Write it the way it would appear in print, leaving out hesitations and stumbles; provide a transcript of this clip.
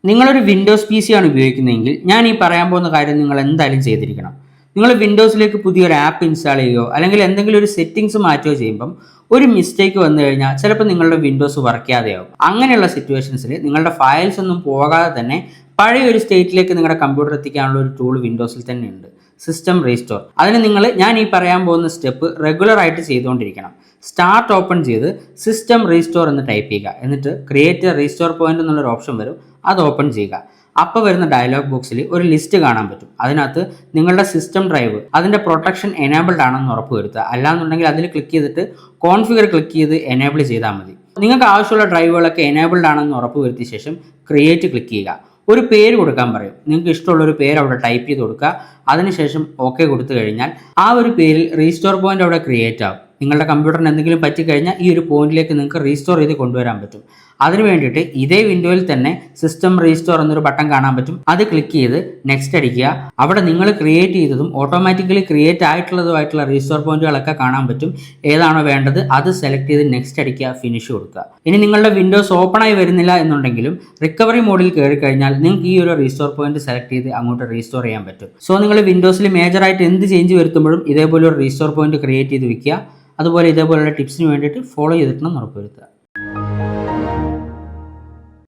നിങ്ങളൊരു Windows P C ആണ് ഉപയോഗിക്കുന്നതെങ്കിൽ ഞാൻ ഈ പറയാൻ പോകുന്ന കാര്യം നിങ്ങൾ എന്തായാലും ചെയ്തിരിക്കണം. നിങ്ങൾ വിൻഡോസിലേക്ക് പുതിയൊരു ആപ്പ് ഇൻസ്റ്റാൾ ചെയ്യുകയോ അല്ലെങ്കിൽ എന്തെങ്കിലും ഒരു സെറ്റിംഗ്സ് മാറ്റുകയോ ചെയ്യുമ്പം ഒരു മിസ്റ്റേക്ക് വന്നു കഴിഞ്ഞാൽ ചിലപ്പോൾ നിങ്ങളുടെ വിൻഡോസ് വർക്ക് ചെയ്യാതെയാവും. അങ്ങനെയുള്ള സിറ്റുവേഷൻസിൽ നിങ്ങളുടെ ഫയൽസ് ഒന്നും പോകാതെ തന്നെ പഴയ ഒരു സ്റ്റേറ്റിലേക്ക് നിങ്ങളുടെ കമ്പ്യൂട്ടർ എത്തിക്കാനുള്ള ഒരു ടൂൾ വിൻഡോസിൽ തന്നെ ഉണ്ട്, സിസ്റ്റം റീസ്റ്റോർ. അതിന് ഞാൻ ഈ പറയാൻ പോകുന്ന സ്റ്റെപ്പ് റെഗുലർ ആയിട്ട് ചെയ്തുകൊണ്ടിരിക്കണം. സ്റ്റാർട്ട് ഓപ്പൺ ചെയ്ത് സിസ്റ്റം റീസ്റ്റോർ എന്ന് ടൈപ്പ് ചെയ്യുക. എന്നിട്ട് ക്രിയേറ്റ് റീസ്റ്റോർ പോയിന്റ് എന്നുള്ളൊരു ഓപ്ഷൻ വരും, അത് ഓപ്പൺ ചെയ്യുക. അപ്പോൾ വരുന്ന ഡയലോഗ് ബോക്സിൽ ഒരു ലിസ്റ്റ് കാണാൻ പറ്റും. അതിനകത്ത് നിങ്ങളുടെ സിസ്റ്റം ഡ്രൈവ് അതിൻ്റെ പ്രൊട്ടക്ഷൻ എനേബിൾഡ് ആണെന്ന് ഉറപ്പ് വരുത്തുക. അല്ലാന്നുണ്ടെങ്കിൽ അതിൽ ക്ലിക്ക് ചെയ്തിട്ട് കോൺഫിഗർ ക്ലിക്ക് ചെയ്ത് എനേബിൾ ചെയ്താൽ മതി. നിങ്ങൾക്ക് ആവശ്യമുള്ള ഡ്രൈവുകളൊക്കെ എനേബിൾഡ് ആണെന്ന് ഉറപ്പ് വരുത്തിയ ശേഷം ക്രിയേറ്റ് ക്ലിക്ക് ചെയ്യുക. ഒരു പേര് കൊടുക്കാൻ പറയും. നിങ്ങൾക്ക് ഇഷ്ടമുള്ളൊരു പേര് അവിടെ ടൈപ്പ് ചെയ്ത് കൊടുക്കുക. അതിനുശേഷം ഓക്കെ കൊടുത്തു കഴിഞ്ഞാൽ ആ ഒരു പേരിൽ റീസ്റ്റോർ പോയിന്റ് അവിടെ ക്രിയേറ്റ് ആവും. നിങ്ങളുടെ കമ്പ്യൂട്ടറിന് എന്തെങ്കിലും പറ്റിക്കഴിഞ്ഞാൽ ഈ ഒരു പോയിന്റിലേക്ക് നിങ്ങൾക്ക് റീസ്റ്റോർ ചെയ്ത് കൊണ്ടുവരാൻ പറ്റും. അതിന് വേണ്ടിയിട്ട് ഇതേ വിൻഡോയിൽ തന്നെ സിസ്റ്റം റീസ്റ്റോർ എന്നൊരു ബട്ടൺ കാണാൻ പറ്റും. അത് ക്ലിക്ക് ചെയ്ത് നെക്സ്റ്റ് അടിക്കുക. അവിടെ നിങ്ങൾ ക്രിയേറ്റ് ചെയ്തതും ഓട്ടോമാറ്റിക്കലി ക്രിയേറ്റ് ആയിട്ടുള്ളതുമായിട്ടുള്ള റീസ്റ്റോർ പോയിന്റുകളൊക്കെ കാണാൻ പറ്റും. ഏതാണോ വേണ്ടത് അത് സെലക്ട് ചെയ്ത് നെക്സ്റ്റ് അടിക്കുക, ഫിനിഷ് കൊടുക്കുക. ഇനി നിങ്ങളുടെ വിൻഡോസ് ഓപ്പൺ ആയി വരുന്നില്ല എന്നുണ്ടെങ്കിലും റിക്കവറി മോഡിൽ കയറി കഴിഞ്ഞാൽ നിങ്ങൾക്ക് ഈ ഒരു റീസ്റ്റോർ പോയിന്റ് സെലക്ട് ചെയ്ത് അങ്ങോട്ട് റീസ്റ്റോർ ചെയ്യാൻ പറ്റും. സോ നിങ്ങൾ വിൻഡോസിൽ മേജറായിട്ട് എന്ത് ചേഞ്ച് വരുത്തുമ്പോഴും ഇതേപോലെ ഒരു റീസ്റ്റോർ പോയിന്റ് ക്രിയേറ്റ് ചെയ്ത് വെക്കുക. അതുപോലെ ഇതേപോലെയുള്ള ടിപ്സിന് വേണ്ടിയിട്ട് ഫോളോ ചെയ്തിട്ടുണ്ടെന്ന് ഉറപ്പുവരുത്തുക.